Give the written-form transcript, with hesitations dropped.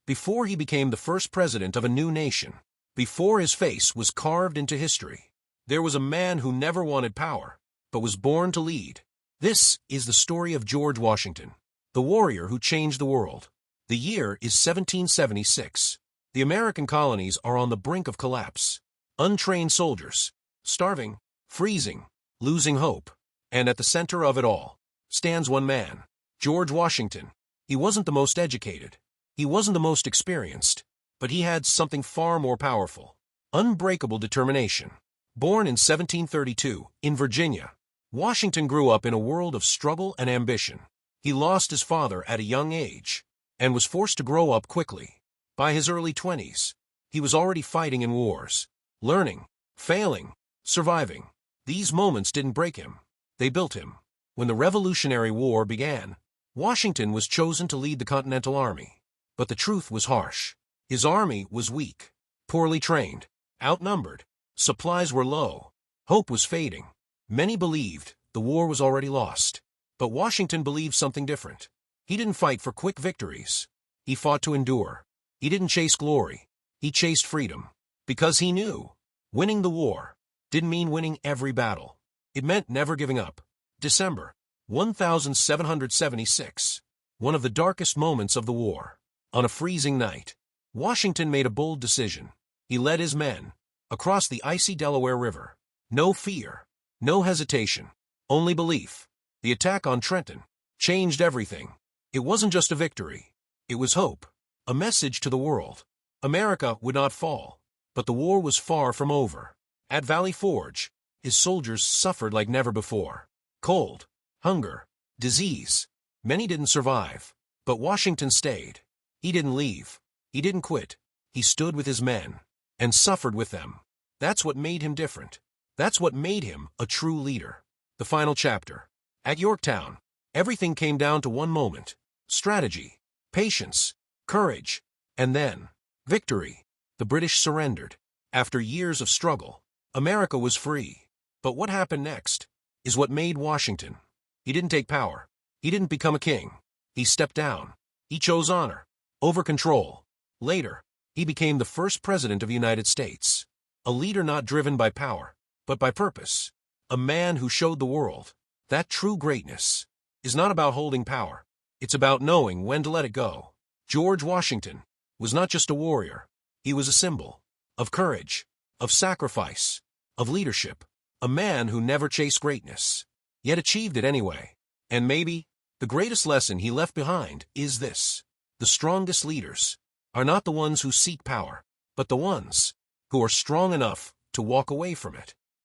before he became the first president of a new nation, before his face was carved into history, there was a man who never wanted power, but was born to lead. This is the story of George Washington, the warrior who changed the world. The year is 1776. The American colonies are on the brink of collapse. Untrained soldiers, starving, freezing, losing hope. And at the center of it all stands one man, George Washington. He wasn't the most educated. He wasn't the most experienced. But he had something far more powerful: unbreakable determination. Born in 1732 in Virginia, Washington grew up in a world of struggle and ambition. He lost his father at a young age and was forced to grow up quickly. By his early 20s, he was already fighting in wars, learning, failing, surviving. These moments didn't break him. They built him. When the Revolutionary War began, Washington was chosen to lead the Continental Army. But the truth was harsh. His army was weak, poorly trained, outnumbered. Supplies were low. Hope was fading. Many believed the war was already lost. But Washington believed something different. He didn't fight for quick victories. He fought to endure. He didn't chase glory. He chased freedom. Because he knew winning the war didn't mean winning every battle. It meant never giving up. December 1776, one of the darkest moments of the war. On a freezing night, Washington made a bold decision. He led his men across the icy Delaware River. No fear, no hesitation, only belief. The attack on Trenton changed everything. It wasn't just a victory. It was hope, a message to the world. America would not fall, but the war was far from over. At Valley Forge, his soldiers suffered like never before. Cold, hunger, disease. Many didn't survive, but Washington stayed. He didn't leave. He didn't quit. He stood with his men and suffered with them. That's what made him different. That's what made him a true leader. The final chapter. At Yorktown, everything came down to one moment: strategy, patience, courage, and then victory. The British surrendered. After years of struggle, America was free. But what happened next is what made Washington. He didn't take power. He didn't become a king. He stepped down. He chose honor over control. Later, he became the first president of the United States. A leader not driven by power, but by purpose. A man who showed the world that true greatness is not about holding power. It's about knowing when to let it go. George Washington was not just a warrior. He was a symbol of courage, of sacrifice, of leadership. A man who never chased greatness, yet achieved it anyway. And maybe the greatest lesson he left behind is this: the strongest leaders are not the ones who seek power, but the ones who are strong enough to walk away from it.